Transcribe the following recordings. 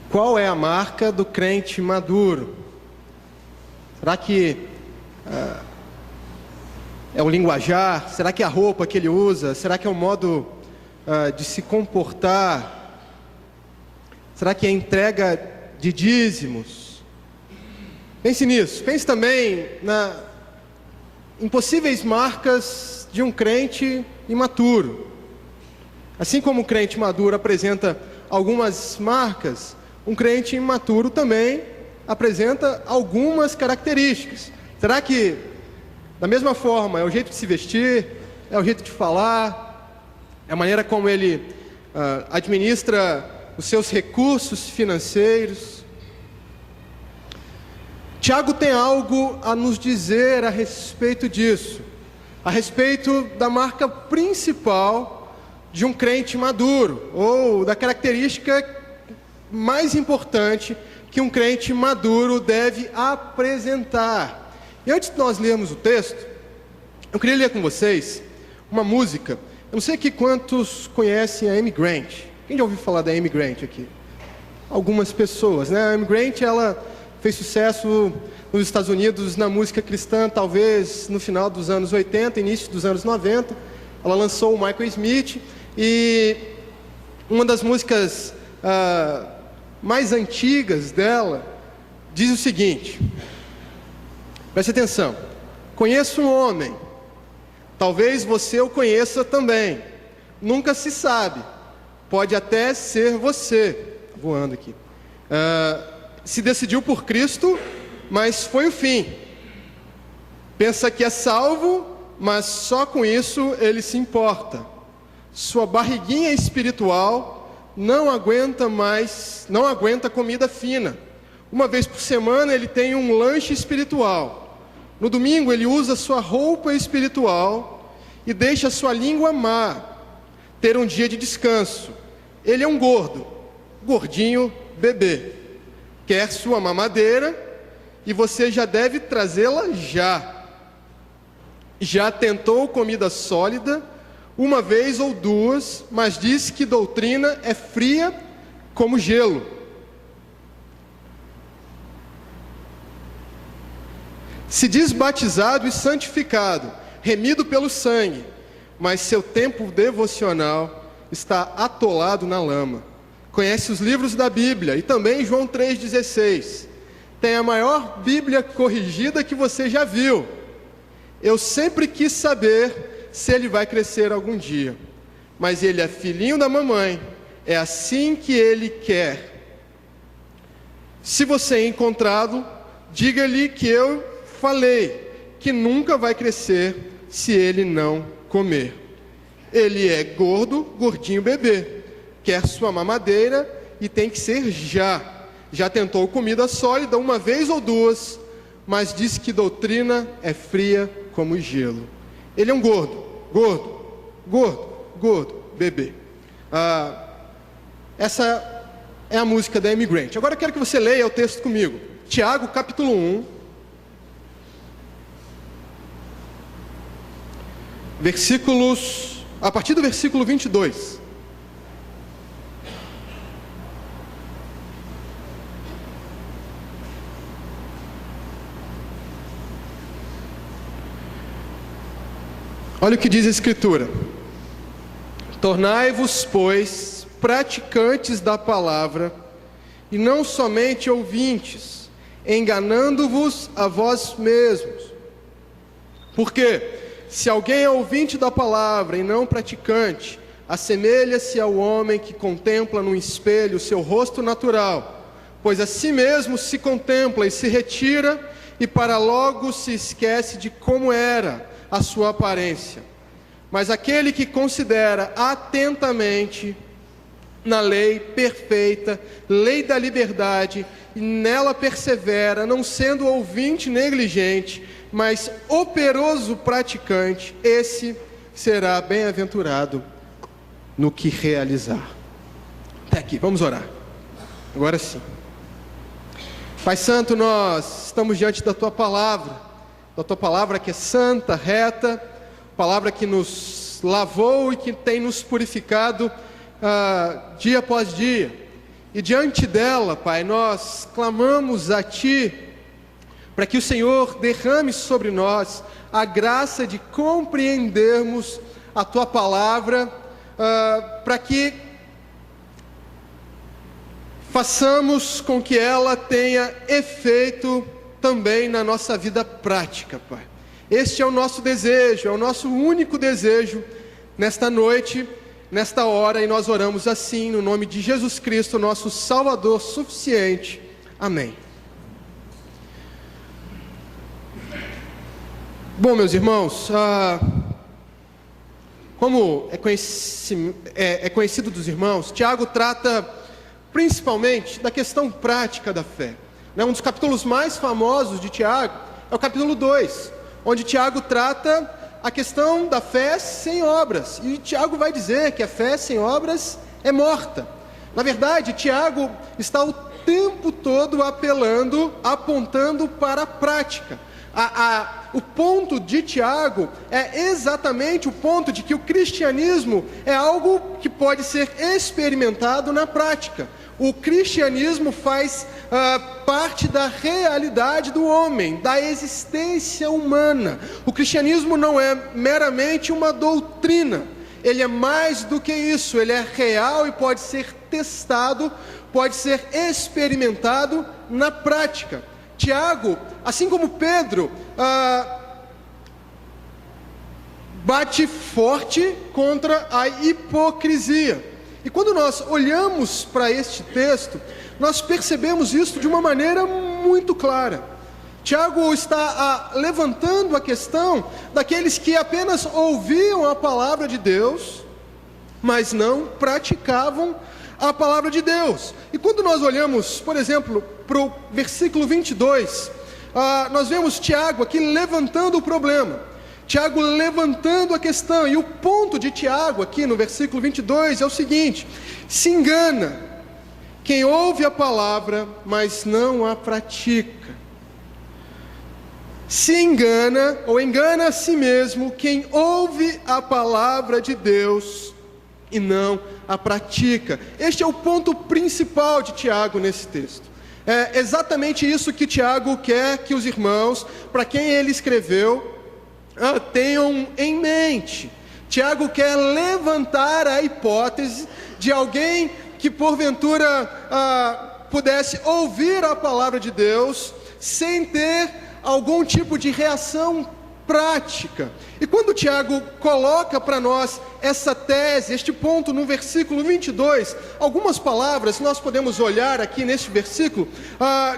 Qual é a marca do crente maduro? Será que é o linguajar? Será que é a roupa que ele usa? Será que é o modo de se comportar? Será que é a entrega de dízimos? Pense nisso. Pense também em possíveis marcas de um crente imaturo. Assim como o crente maduro apresenta algumas marcas, um crente imaturo também apresenta algumas características. Será que, da mesma forma, é o jeito de se vestir, é o jeito de falar, é a maneira como ele administra os seus recursos financeiros? Tiago tem algo a nos dizer a respeito disso, a respeito da marca principal de um crente maduro, ou da característica mais importante que um crente maduro deve apresentar. E antes de nós lermos o texto, eu queria ler com vocês uma música. Eu não sei aqui quantos conhecem a Amy Grant. Quem já ouviu falar da Amy Grant aqui? Algumas pessoas, né? A Amy Grant, ela fez sucesso nos Estados Unidos na música cristã, talvez no final dos anos 80, início dos anos 90. Ela lançou o Michael Smith, e uma das músicas mais antigas dela diz o seguinte, preste atenção: conheço um homem, talvez você o conheça também, nunca se sabe, pode até ser você, voando aqui, se decidiu por Cristo, mas foi o fim, pensa que é salvo, mas só com isso ele se importa, sua barriguinha espiritual não aguenta comida fina. Uma vez por semana ele tem um lanche espiritual. No domingo ele usa sua roupa espiritual e deixa sua língua má ter um dia de descanso. Ele é um gordinho bebê. Quer sua mamadeira e você já deve trazê-la já. Já tentou comida sólida uma vez ou duas, mas diz que doutrina é fria como gelo. Se diz batizado e santificado, remido pelo sangue, mas seu tempo devocional está atolado na lama. Conhece os livros da Bíblia e também João 3,16. Tem a maior Bíblia corrigida que você já viu. Eu sempre quis saber se ele vai crescer algum dia, mas ele é filhinho da mamãe, é assim que ele quer. Se você encontrá-lo, diga-lhe que eu falei, que nunca vai crescer se ele não comer. Ele é gordinho bebê, quer sua mamadeira e tem que ser já tentou comida sólida uma vez ou duas, mas diz que doutrina é fria como gelo. Ele é um gordo, bebê. Essa é a música da Amy Grant. Agora eu quero que você leia o texto comigo. Tiago, capítulo 1, a partir do versículo 22. Olha o que diz a Escritura: tornai-vos, pois, praticantes da palavra, e não somente ouvintes, enganando-vos a vós mesmos. Porque, se alguém é ouvinte da palavra e não praticante, assemelha-se ao homem que contempla no espelho o seu rosto natural, pois a si mesmo se contempla e se retira, e para logo se esquece de como era a sua aparência. Mas aquele que considera atentamente na lei perfeita, lei da liberdade, e nela persevera, não sendo ouvinte negligente, mas operoso praticante, esse será bem-aventurado no que realizar. Até aqui, vamos orar. Agora sim. Pai Santo, nós estamos diante da Tua palavra, que é santa, reta, palavra que nos lavou e que tem nos purificado dia após dia. E diante dela, Pai, nós clamamos a Ti, para que o Senhor derrame sobre nós a graça de compreendermos a Tua palavra, para que façamos com que ela tenha efeito também na nossa vida prática, Pai. Este é o nosso desejo, é o nosso único desejo nesta noite, nesta hora, e nós oramos assim, no nome de Jesus Cristo, nosso Salvador suficiente. Amém. Bom, meus irmãos, como é conhecido dos irmãos, Tiago trata principalmente da questão prática da fé. Um dos capítulos mais famosos de Tiago é o capítulo 2, onde Tiago trata a questão da fé sem obras. E Tiago vai dizer que a fé sem obras é morta. Na verdade, Tiago está o tempo todo apontando para a prática. O ponto de Tiago é exatamente o ponto de que o cristianismo é algo que pode ser experimentado na prática. O cristianismo faz parte da realidade do homem, da existência humana. O cristianismo não é meramente uma doutrina, ele é mais do que isso, ele é real e pode ser testado, pode ser experimentado na prática. Tiago, assim como Pedro, bate forte contra a hipocrisia. E quando nós olhamos para este texto, nós percebemos isso de uma maneira muito clara. Tiago está levantando a questão daqueles que apenas ouviam a palavra de Deus, mas não praticavam a palavra de Deus. E quando nós olhamos, por exemplo, para o versículo 22, nós vemos Tiago aqui levantando o problema. Tiago levantando a questão, e o ponto de Tiago aqui no versículo 22 é o seguinte: se engana quem ouve a palavra, mas não a pratica. Se engana, ou engana a si mesmo, quem ouve a palavra de Deus e não a pratica. Este é o ponto principal de Tiago nesse texto. É exatamente isso que Tiago quer que os irmãos, para quem ele escreveu, tenham em mente. Tiago quer levantar a hipótese de alguém que porventura pudesse ouvir a palavra de Deus sem ter algum tipo de reação prática. E quando Tiago coloca para nós essa tese, este ponto no versículo 22, algumas palavras nós podemos olhar aqui neste versículo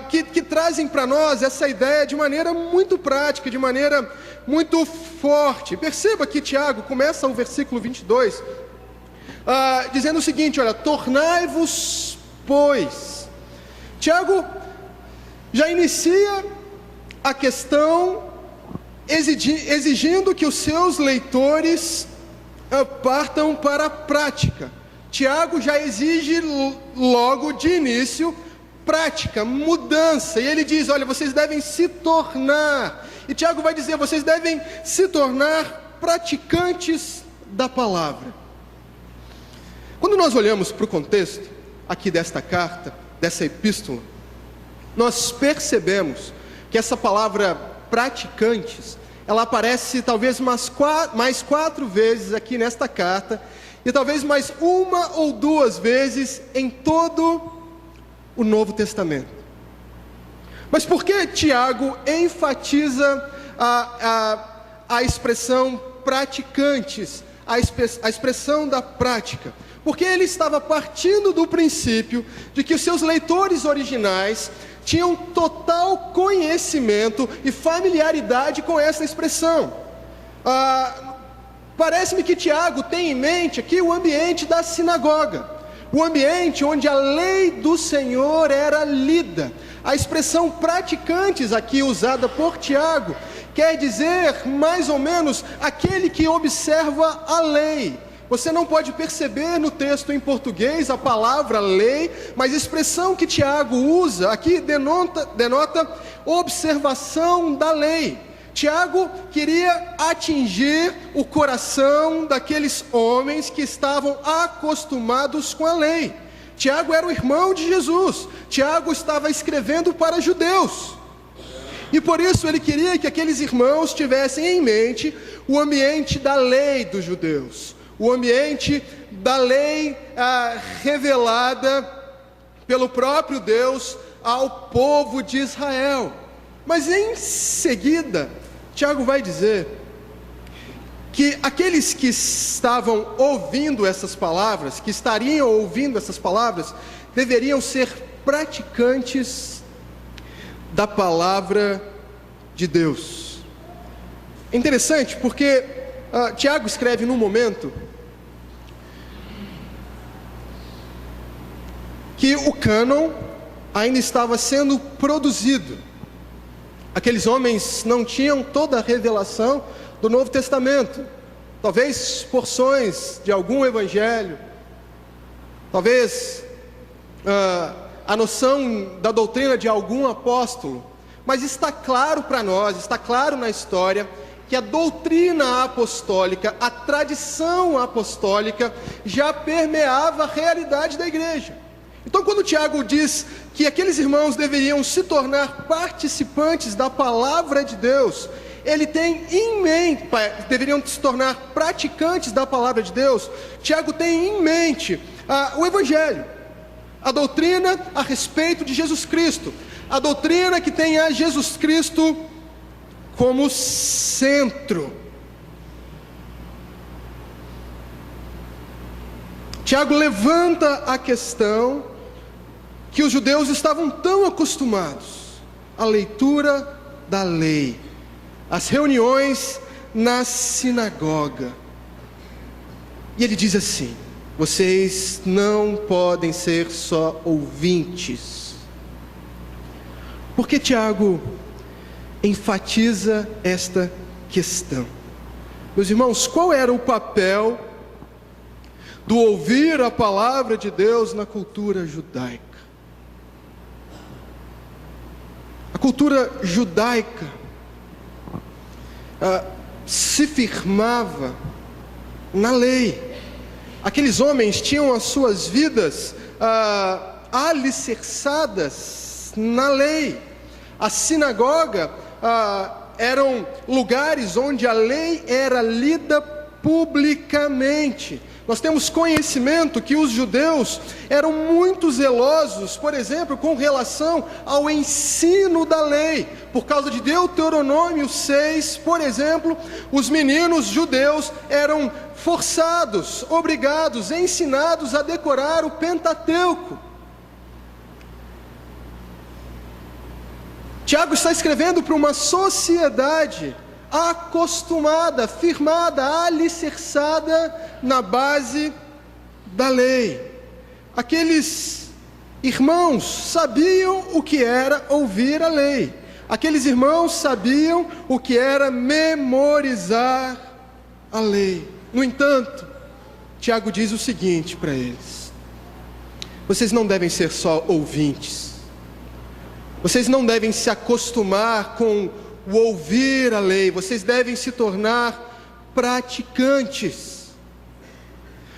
que trazem para nós essa ideia de maneira muito prática, de maneira muito forte. Perceba que Tiago começa o versículo 22 dizendo o seguinte: olha, tornai-vos, pois. Tiago já inicia a questão exigindo que os seus leitores partam para a prática. Tiago já exige logo de início prática, mudança, e ele diz: olha, vocês devem se tornar, e Tiago vai dizer, vocês devem se tornar praticantes da palavra. Quando nós olhamos para o contexto aqui desta carta, dessa epístola, nós percebemos que essa palavra praticantes, ela aparece talvez mais 4 vezes aqui nesta carta, e talvez mais 1 ou 2 vezes em todo o Novo Testamento. Mas por que Tiago enfatiza a expressão praticantes, a expressão da prática? Porque ele estava partindo do princípio de que os seus leitores originais tinham total conhecimento e familiaridade com essa expressão. Parece-me que Tiago tem em mente aqui o ambiente da sinagoga, o ambiente onde a lei do Senhor era lida. A expressão praticantes aqui usada por Tiago quer dizer mais ou menos aquele que observa a lei. Você não pode perceber no texto em português a palavra lei, mas a expressão que Tiago usa aqui denota observação da lei. Tiago queria atingir o coração daqueles homens que estavam acostumados com a lei. Tiago era o irmão de Jesus. Tiago estava escrevendo para judeus. E por isso ele queria que aqueles irmãos tivessem em mente o ambiente da lei dos judeus, o ambiente da lei revelada pelo próprio Deus ao povo de Israel. Mas em seguida, Tiago vai dizer que aqueles que estavam ouvindo essas palavras, que estariam ouvindo essas palavras, deveriam ser praticantes da palavra de Deus. É interessante porque Tiago escreve num momento que o cânon ainda estava sendo produzido. Aqueles homens não tinham toda a revelação do Novo Testamento, talvez porções de algum evangelho, talvez a noção da doutrina de algum apóstolo, mas está claro para nós, está claro na história, que a doutrina apostólica, a tradição apostólica, já permeava a realidade da igreja. Então, quando Tiago diz que aqueles irmãos deveriam se tornar participantes da palavra de Deus, ele tem em mente, deveriam se tornar praticantes da palavra de Deus, Tiago tem em mente o evangelho, a doutrina a respeito de Jesus Cristo, a doutrina que tem a Jesus Cristo como centro. Tiago levanta a questão que os judeus estavam tão acostumados à leitura da lei, às reuniões na sinagoga. E ele diz assim: vocês não podem ser só ouvintes. Por que Tiago enfatiza esta questão? Meus irmãos, qual era o papel do ouvir a palavra de Deus na cultura judaica? A cultura judaica se firmava na lei. Aqueles homens tinham as suas vidas alicerçadas na lei. A sinagoga eram lugares onde a lei era lida publicamente. Nós temos conhecimento que os judeus eram muito zelosos, por exemplo, com relação ao ensino da lei. Por causa de Deuteronômio 6, por exemplo, os meninos judeus eram forçados, obrigados, ensinados a decorar o Pentateuco. Tiago está escrevendo para uma sociedade acostumada, firmada, alicerçada na base da lei. Aqueles irmãos sabiam o que era ouvir a lei. Aqueles irmãos sabiam o que era memorizar a lei. No entanto, Tiago diz o seguinte para eles: vocês não devem ser só ouvintes. Vocês não devem se acostumar com o ouvir a lei, vocês devem se tornar praticantes.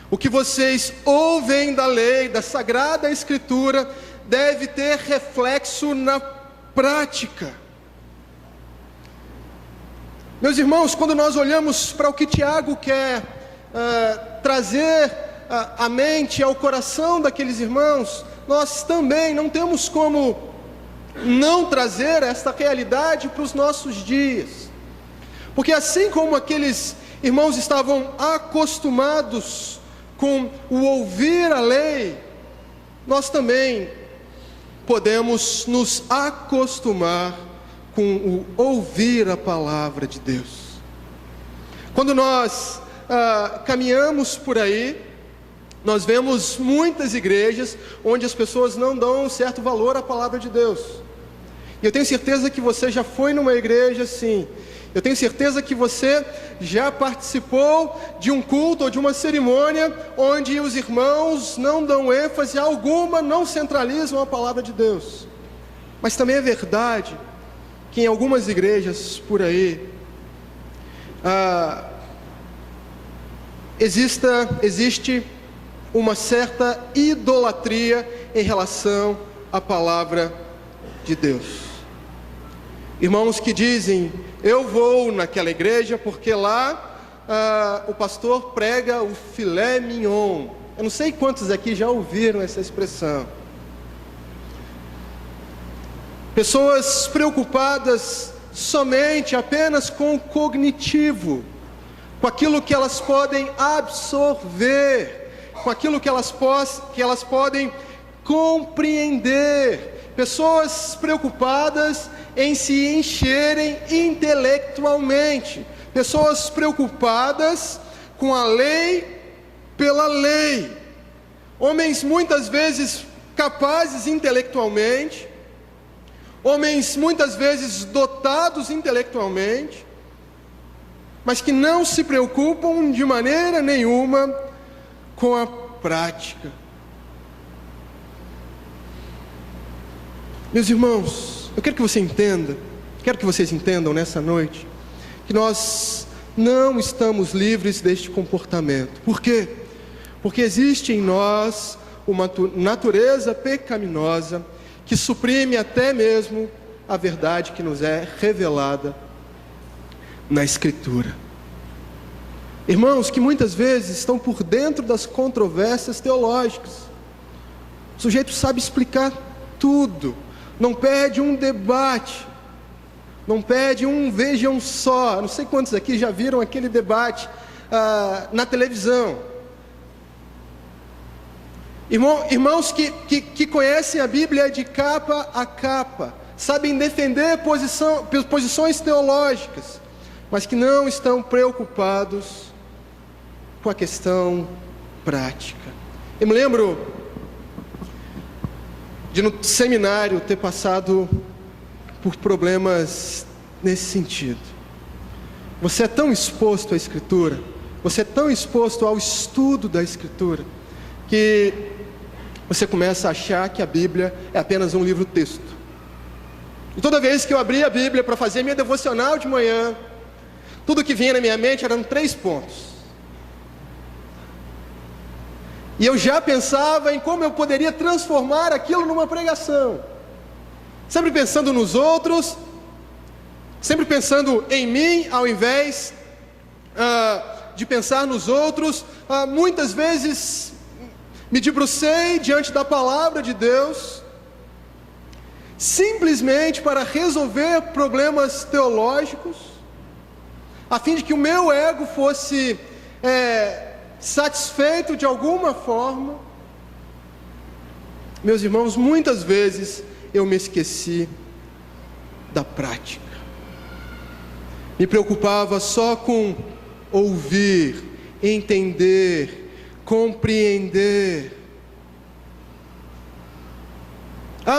O que vocês ouvem da lei, da Sagrada Escritura, deve ter reflexo na prática. Meus irmãos, quando nós olhamos para o que Tiago quer trazer à mente, ao coração daqueles irmãos, nós também não temos como não trazer esta realidade para os nossos dias. Porque assim como aqueles irmãos estavam acostumados com o ouvir a lei, nós também podemos nos acostumar com o ouvir a palavra de Deus. Quando nós caminhamos por aí, nós vemos muitas igrejas onde as pessoas não dão um certo valor à palavra de Deus. E eu tenho certeza que você já foi numa igreja assim. Eu tenho certeza que você já participou de um culto ou de uma cerimônia onde os irmãos não dão ênfase alguma, não centralizam a palavra de Deus. Mas também é verdade que em algumas igrejas por aí existe uma certa idolatria em relação à palavra de Deus. Irmãos que dizem: eu vou naquela igreja porque lá o pastor prega o filé mignon. Eu não sei quantos aqui já ouviram essa expressão. Pessoas preocupadas somente, apenas com o cognitivo, com aquilo que elas podem absorver, com aquilo que elas podem compreender. Pessoas preocupadas em se encherem intelectualmente. Pessoas preocupadas com a lei pela lei. Homens muitas vezes capazes intelectualmente, homens muitas vezes dotados intelectualmente, mas que não se preocupam de maneira nenhuma com a prática. Meus irmãos, eu quero que vocês entendam nessa noite, que nós não estamos livres deste comportamento. Por quê? Porque existe em nós uma natureza pecaminosa que suprime até mesmo a verdade que nos é revelada na Escritura. Irmãos que muitas vezes estão por dentro das controvérsias teológicas. O sujeito sabe explicar tudo, não perde um debate, não perde um vejam só. Não sei quantos aqui já viram aquele debate na televisão. Irmãos que conhecem a Bíblia de capa a capa, sabem defender posições teológicas, mas que não estão preocupados com a questão prática. Eu me lembro de no seminário ter passado por problemas nesse sentido. Você é tão exposto à Escritura, você é tão exposto ao estudo da Escritura, que você começa a achar que a Bíblia é apenas um livro-texto. E toda vez que eu abria a Bíblia para fazer minha devocional de manhã, tudo que vinha na minha mente eram 3 pontos. E eu já pensava em como eu poderia transformar aquilo numa pregação. Sempre pensando nos outros, sempre pensando em mim, ao invés de pensar nos outros. Muitas vezes me debrucei diante da palavra de Deus, simplesmente para resolver problemas teológicos, a fim de que o meu ego fosse satisfeito de alguma forma. Meus irmãos, muitas vezes eu me esqueci da prática. Me preocupava só com ouvir, entender, compreender.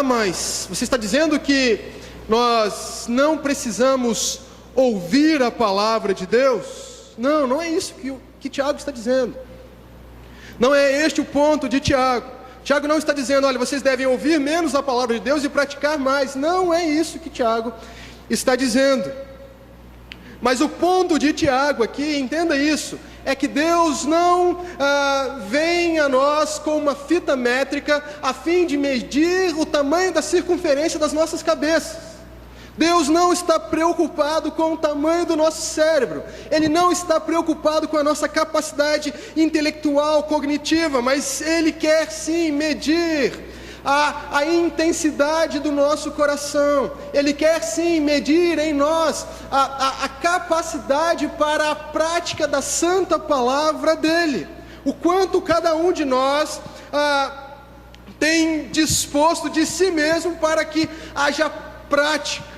Mas você está dizendo que nós não precisamos ouvir a palavra de Deus? Não, não é isso que Tiago está dizendo. Não é este o ponto de Tiago. Tiago não está dizendo: olha, vocês devem ouvir menos a palavra de Deus e praticar mais. Não é isso que Tiago está dizendo. Mas o ponto de Tiago aqui, entenda isso, é que Deus não vem a nós com uma fita métrica a fim de medir o tamanho da circunferência das nossas cabeças. Deus não está preocupado com o tamanho do nosso cérebro. Ele não está preocupado com a nossa capacidade intelectual, cognitiva, mas Ele quer sim medir a intensidade do nosso coração. Ele quer sim medir em nós a capacidade para a prática da santa palavra dEle. O quanto cada um de nós tem disposto de si mesmo para que haja prática,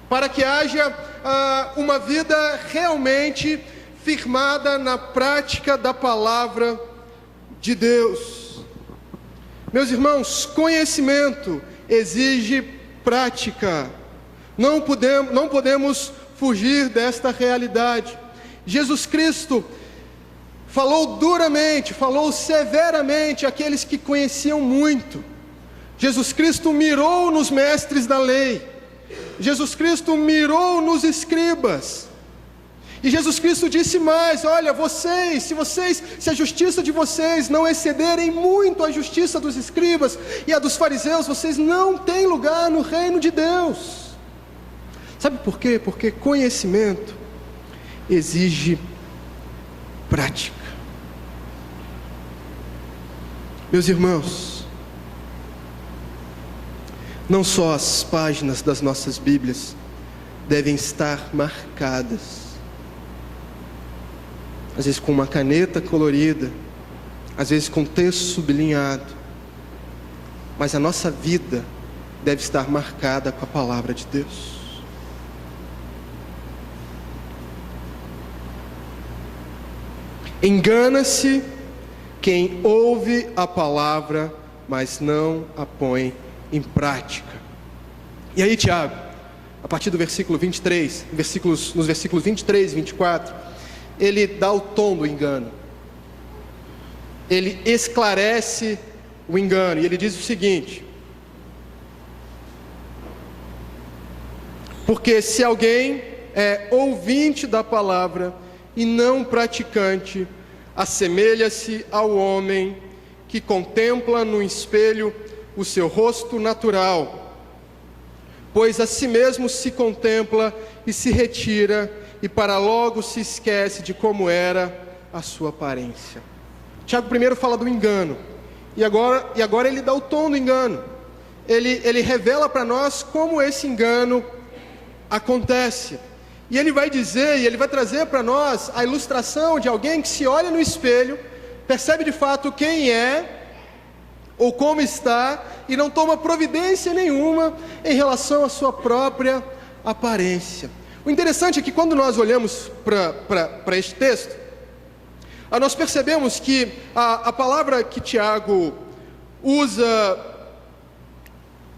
para que haja uma vida realmente firmada na prática da palavra de Deus. Meus irmãos, conhecimento exige prática. Não podemos fugir desta realidade. Jesus Cristo falou duramente, falou severamente àqueles que conheciam muito. Jesus Cristo mirou nos mestres da lei. Jesus Cristo mirou nos escribas. E Jesus Cristo disse mais: olha, se a justiça de vocês não excederem muito a justiça dos escribas e a dos fariseus, vocês não têm lugar no reino de Deus. Sabe por quê? Porque conhecimento exige prática. Meus irmãos, não só as páginas das nossas Bíblias devem estar marcadas, às vezes com uma caneta colorida, às vezes com texto sublinhado, mas a nossa vida deve estar marcada com a palavra de Deus. Engana-se quem ouve a palavra, mas não a põe em prática. E aí, Tiago, a partir do versículo 23, nos versículos 23 e 24, ele dá o tom do engano. Ele esclarece o engano, e ele diz o seguinte: porque se alguém é ouvinte da palavra e não praticante, assemelha-se ao homem que contempla no espelho o seu rosto natural, pois a si mesmo se contempla e se retira, e para logo se esquece de como era a sua aparência. Tiago primeiro fala do engano, e agora ele dá o tom do engano. Ele revela para nós como esse engano acontece. E ele vai dizer, e ele vai trazer para nós a ilustração de alguém que se olha no espelho, percebe de fato quem é, ou como está, e não toma providência nenhuma em relação à sua própria aparência. O interessante é que quando nós olhamos para este texto, nós percebemos que a palavra que Tiago usa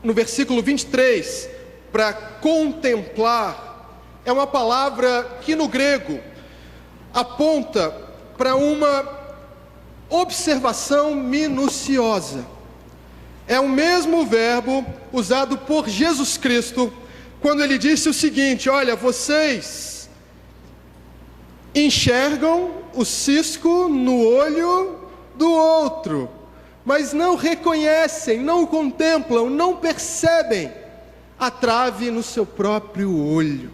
no versículo 23, para contemplar, é uma palavra que no grego aponta para uma observação minuciosa. É o mesmo verbo usado por Jesus Cristo quando ele disse o seguinte: olha, vocês enxergam o cisco no olho do outro, mas não reconhecem, não contemplam, não percebem a trave no seu próprio olho.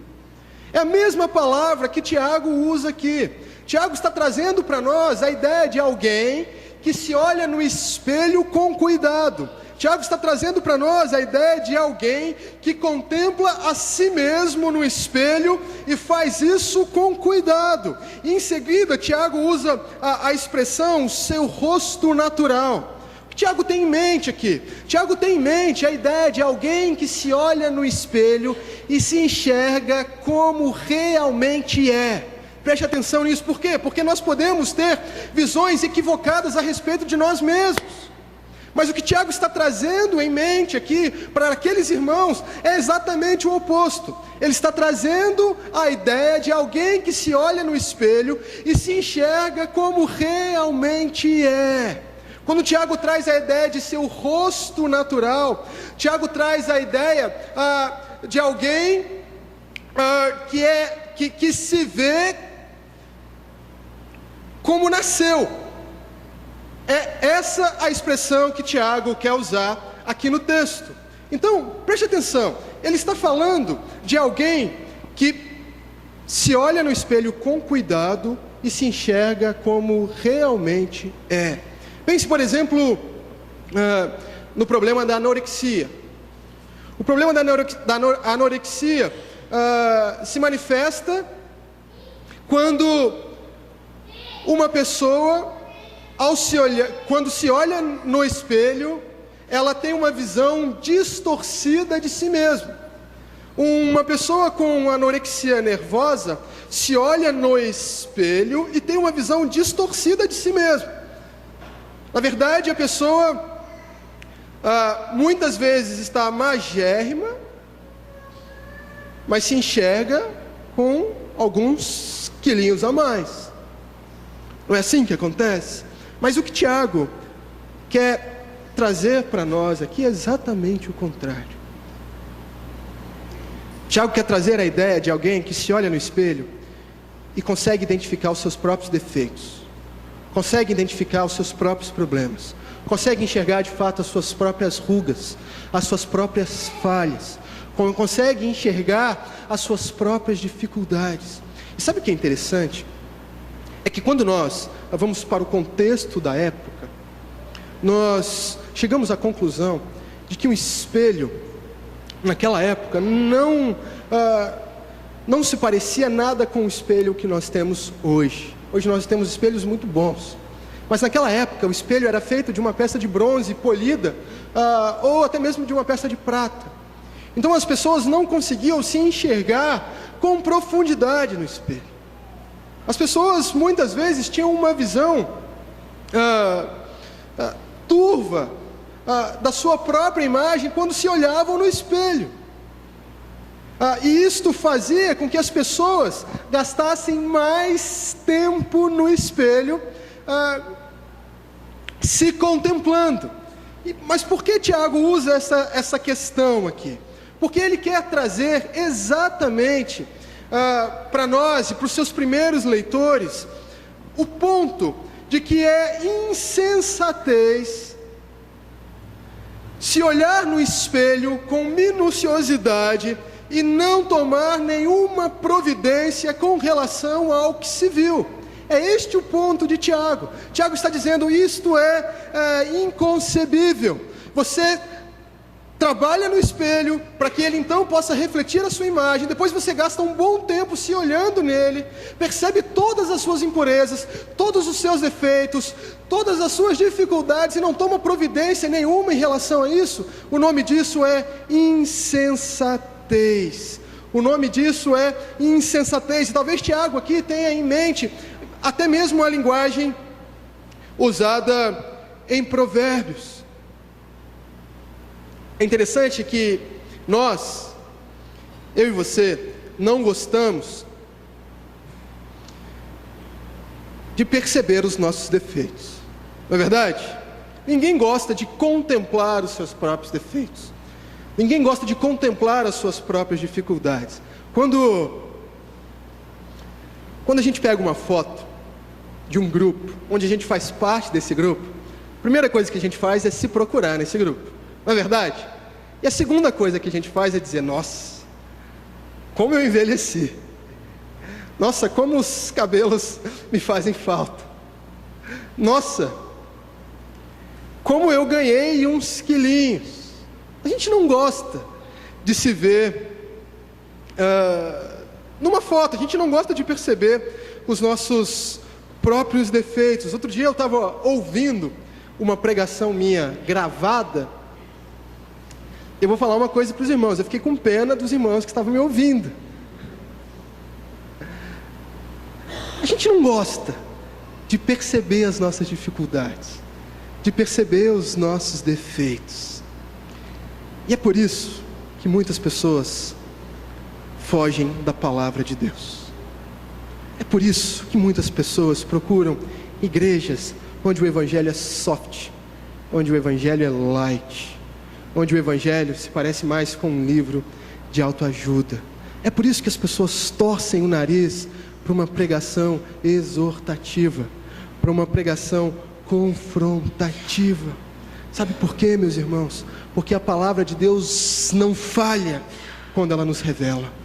É a mesma palavra que Tiago usa aqui. Tiago está trazendo para nós a ideia de alguém que se olha no espelho com cuidado. Tiago está trazendo para nós a ideia de alguém que contempla a si mesmo no espelho e faz isso com cuidado. E em seguida, Tiago usa a expressão seu rosto natural. O que Tiago tem em mente aqui? Tiago tem em mente a ideia de alguém que se olha no espelho e se enxerga como realmente é. Preste atenção nisso, por quê? Porque nós podemos ter visões equivocadas a respeito de nós mesmos. Mas o que Tiago está trazendo em mente aqui, para aqueles irmãos, é exatamente o oposto. Ele está trazendo a ideia de alguém que se olha no espelho e se enxerga como realmente é. Quando Tiago traz a ideia de seu rosto natural, Tiago traz a ideia de alguém que se vê como nasceu. É essa a expressão que Tiago quer usar aqui no texto. Então, preste atenção, ele está falando de alguém que se olha no espelho com cuidado e se enxerga como realmente é. Pense, por exemplo, no problema da anorexia. O problema da anorexia se manifesta quando uma pessoa, quando se olha no espelho, ela tem uma visão distorcida de si mesma. Uma pessoa com anorexia nervosa se olha no espelho e tem uma visão distorcida de si mesma. Na verdade, a pessoa muitas vezes está magérrima, mas se enxerga com alguns quilinhos a mais. Não é assim que acontece? Mas o que Tiago quer trazer para nós aqui é exatamente o contrário. Tiago quer trazer a ideia de alguém que se olha no espelho e consegue identificar os seus próprios defeitos, consegue identificar os seus próprios problemas, consegue enxergar de fato as suas próprias rugas, as suas próprias falhas, consegue enxergar as suas próprias dificuldades. E sabe o que é interessante? É que quando nós vamos para o contexto da época, nós chegamos à conclusão de que um espelho, naquela época, não se parecia nada com o espelho que nós temos hoje. Hoje nós temos espelhos muito bons, mas naquela época o espelho era feito de uma peça de bronze polida, ou até mesmo de uma peça de prata. Então as pessoas não conseguiam se enxergar com profundidade no espelho. As pessoas muitas vezes tinham uma visão turva da sua própria imagem quando se olhavam no espelho. E isto fazia com que as pessoas gastassem mais tempo no espelho, se contemplando. Mas por que Tiago usa essa questão aqui? Porque ele quer trazer exatamente para nós e para os seus primeiros leitores o ponto de que é insensatez se olhar no espelho com minuciosidade e não tomar nenhuma providência com relação ao que se viu. É este o ponto de Tiago. Tiago está dizendo: isto é inconcebível. Você trabalha no espelho para que ele então possa refletir a sua imagem, depois você gasta um bom tempo se olhando nele, percebe todas as suas impurezas, todos os seus defeitos, todas as suas dificuldades e não toma providência nenhuma em relação a isso. O nome disso é insensatez. O nome disso é insensatez. E talvez Tiago aqui tenha em mente até mesmo a linguagem usada em Provérbios. É interessante que nós, eu e você, não gostamos de perceber os nossos defeitos. Não é verdade? Ninguém gosta de contemplar os seus próprios defeitos. Ninguém gosta de contemplar as suas próprias dificuldades. Quando a gente pega uma foto de um grupo, onde a gente faz parte desse grupo, a primeira coisa que a gente faz é se procurar nesse grupo. Não é verdade? E a segunda coisa que a gente faz é dizer: nossa, como eu envelheci. Nossa, como os cabelos me fazem falta. Nossa, como eu ganhei uns quilinhos. A gente não gosta de se ver numa foto, a gente não gosta de perceber os nossos próprios defeitos. Outro dia eu estava ouvindo uma pregação minha gravada. Eu vou falar uma coisa para os irmãos, eu fiquei com pena dos irmãos que estavam me ouvindo. A gente não gosta de perceber as nossas dificuldades, de perceber os nossos defeitos. E é por isso que muitas pessoas fogem da palavra de Deus. É por isso que muitas pessoas procuram igrejas onde o evangelho é soft, onde o evangelho é light, onde o evangelho se parece mais com um livro de autoajuda. É por isso que as pessoas torcem o nariz para uma pregação exortativa, para uma pregação confrontativa. Sabe por quê, meus irmãos? Porque a palavra de Deus não falha quando ela nos revela.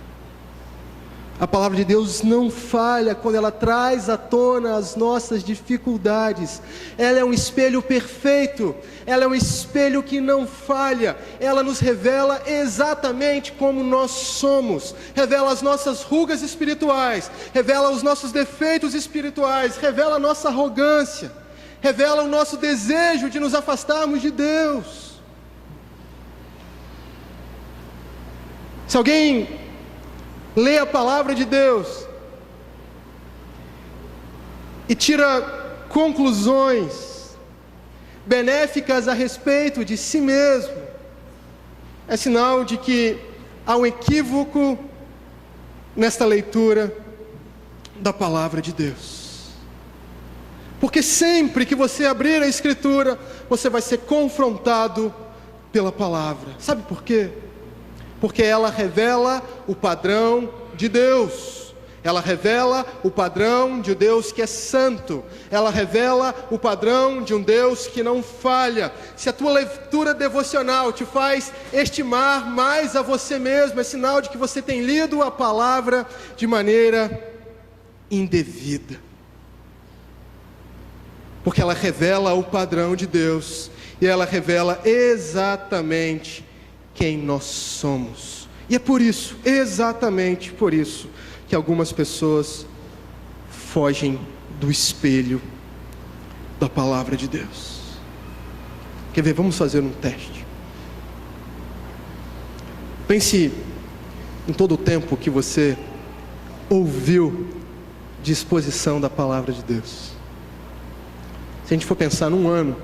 A palavra de Deus não falha quando ela traz à tona as nossas dificuldades. Ela é um espelho perfeito, ela é um espelho que não falha. Ela nos revela exatamente como nós somos, revela as nossas rugas espirituais, revela os nossos defeitos espirituais, revela a nossa arrogância, revela o nosso desejo de nos afastarmos de Deus. Se alguém lê a palavra de Deus e tira conclusões benéficas a respeito de si mesmo, é sinal de que há um equívoco nesta leitura da palavra de Deus. Porque sempre que você abrir a Escritura, você vai ser confrontado pela palavra. Sabe por quê? Porque ela revela o padrão de Deus. Ela revela o padrão de um Deus que é santo. Ela revela o padrão de um Deus que não falha. Se a tua leitura devocional te faz estimar mais a você mesmo, é sinal de que você tem lido a palavra de maneira indevida. Porque ela revela o padrão de Deus. E ela revela exatamente quem nós somos. E é por isso, exatamente por isso, que algumas pessoas fogem do espelho da palavra de Deus. Quer ver? Vamos fazer um teste. Pense em todo o tempo que você ouviu de exposição da palavra de Deus. Se a gente for pensar num ano,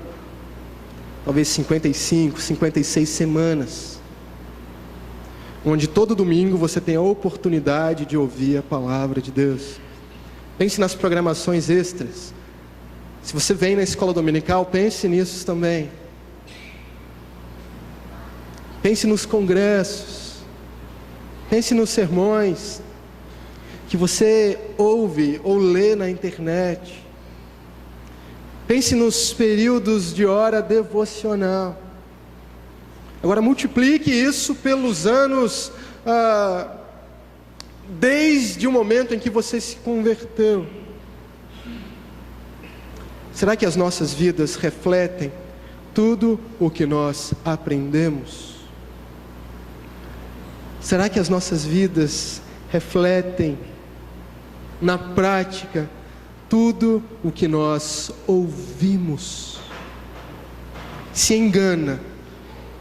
talvez 55, 56 semanas, onde todo domingo você tem a oportunidade de ouvir a palavra de Deus. Pense nas programações extras. Se você vem na escola dominical, pense nisso também. Pense nos congressos. Pense nos sermões que você ouve ou lê na internet. Pense nos períodos de hora devocional. Agora multiplique isso pelos anos, desde o momento em que você se converteu. Será que as nossas vidas refletem tudo o que nós aprendemos? Será que as nossas vidas refletem na prática tudo o que nós ouvimos? Se engana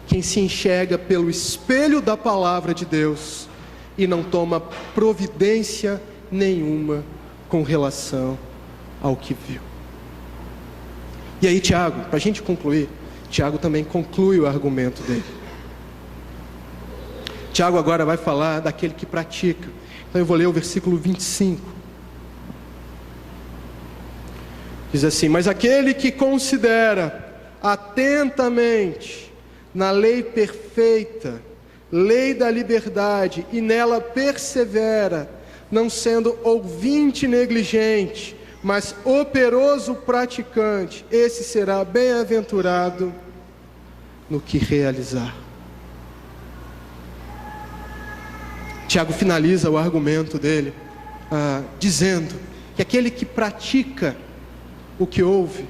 quem se enxerga pelo espelho da palavra de Deus e não toma providência nenhuma com relação ao que viu. E aí Tiago, para a gente concluir, Tiago também conclui o argumento dele. Tiago agora vai falar daquele que pratica. Então eu vou ler o versículo 25. Diz assim: mas aquele que considera atentamente na lei perfeita, lei da liberdade, e nela persevera, não sendo ouvinte negligente, mas operoso praticante, esse será bem-aventurado no que realizar. Tiago finaliza o argumento dele, dizendo que aquele que pratica o que ouve,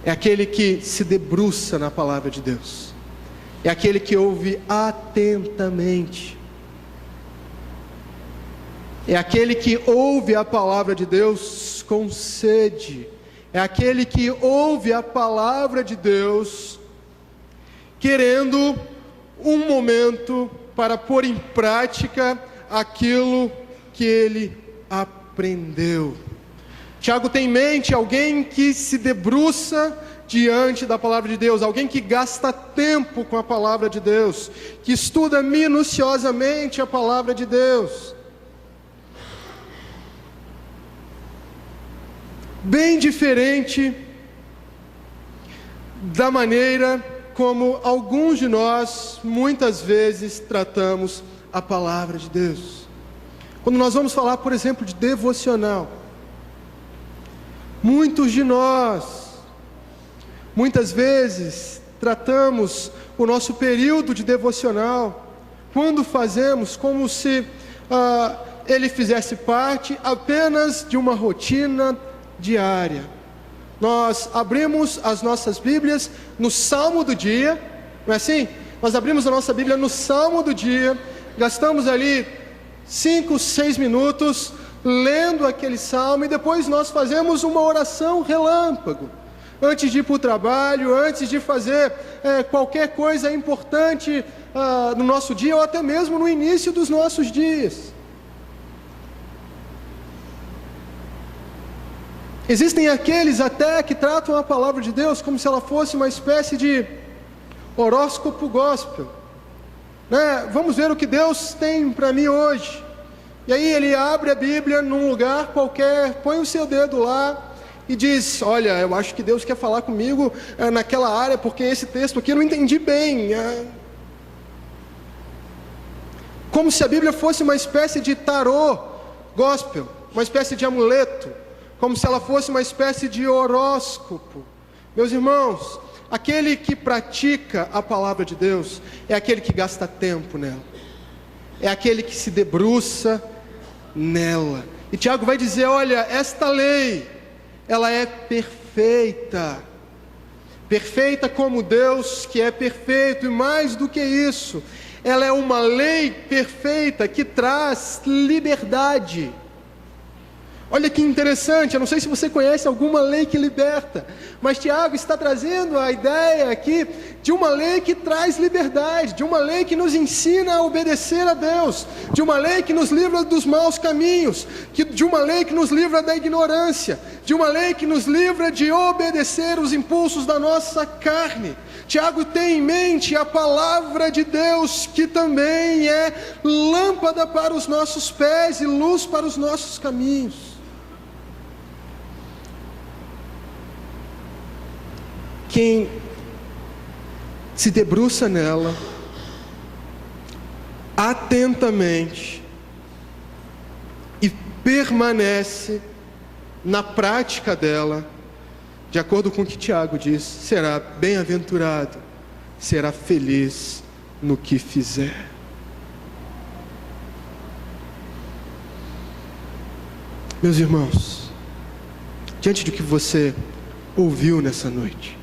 é aquele que se debruça na palavra de Deus, é aquele que ouve atentamente, é aquele que ouve a palavra de Deus com sede, é aquele que ouve a palavra de Deus querendo um momento para pôr em prática aquilo que ele aprendeu. Tiago tem em mente alguém que se debruça diante da palavra de Deus, alguém que gasta tempo com a palavra de Deus, que estuda minuciosamente a palavra de Deus. Bem diferente da maneira como alguns de nós muitas vezes tratamos a palavra de Deus. Quando nós vamos falar, por exemplo, de devocional, muitos de nós, muitas vezes, tratamos o nosso período de devocional, quando fazemos, como se ele fizesse parte apenas de uma rotina diária. Nós abrimos as nossas Bíblias no Salmo do dia, não é assim? Nós abrimos a nossa Bíblia no Salmo do dia, gastamos ali 5, 6 minutos lendo aquele salmo, e depois nós fazemos uma oração relâmpago, antes de ir para o trabalho, antes de fazer qualquer coisa importante no nosso dia, ou até mesmo no início dos nossos dias. Existem aqueles até que tratam a palavra de Deus como se ela fosse uma espécie de horóscopo gospel, né? Vamos ver o que Deus tem para mim hoje. E aí ele abre a Bíblia num lugar qualquer, põe o seu dedo lá e diz: olha, eu acho que Deus quer falar comigo naquela área, porque esse texto aqui eu não entendi bem. Como se a Bíblia fosse uma espécie de tarô, gospel, uma espécie de amuleto, como se ela fosse uma espécie de horóscopo. Meus irmãos, aquele que pratica a palavra de Deus é aquele que gasta tempo nela, é aquele que se debruça nela. E Tiago vai dizer: olha, esta lei, ela é perfeita, perfeita como Deus que é perfeito, e mais do que isso, ela é uma lei perfeita que traz liberdade. Olha que interessante, eu não sei se você conhece alguma lei que liberta, mas Tiago está trazendo a ideia aqui de uma lei que traz liberdade, de uma lei que nos ensina a obedecer a Deus, de uma lei que nos livra dos maus caminhos, de uma lei que nos livra da ignorância, de uma lei que nos livra de obedecer os impulsos da nossa carne. Tiago tem em mente a palavra de Deus, que também é lâmpada para os nossos pés e luz para os nossos caminhos. Quem se debruça nela atentamente e permanece na prática dela, de acordo com o que Tiago diz, será bem-aventurado, será feliz no que fizer. Meus irmãos, diante do que você ouviu nessa noite,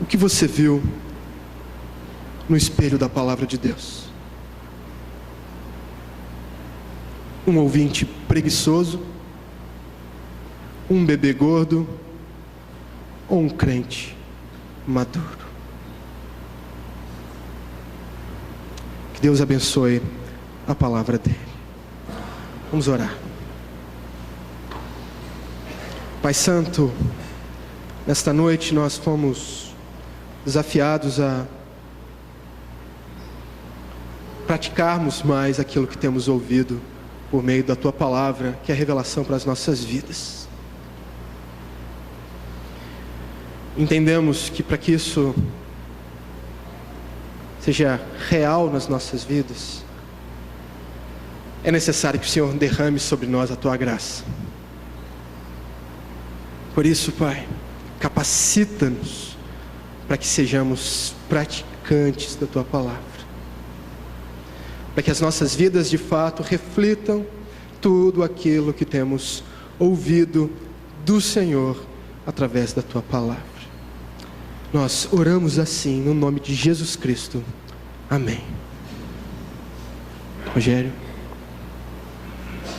o que você viu no espelho da palavra de Deus? Um ouvinte preguiçoso? Um bebê gordo? Ou um crente maduro? Que Deus abençoe a palavra dele. Vamos orar. Pai Santo, nesta noite nós fomos desafiados a praticarmos mais aquilo que temos ouvido por meio da Tua palavra, que é a revelação para as nossas vidas. Entendemos que para que isso seja real nas nossas vidas, é necessário que o Senhor derrame sobre nós a Tua graça. Por isso, Pai, capacita-nos para que sejamos praticantes da Tua palavra, para que as nossas vidas de fato reflitam tudo aquilo que temos ouvido do Senhor através da Tua palavra. Nós oramos assim no nome de Jesus Cristo. Amém. Rogério.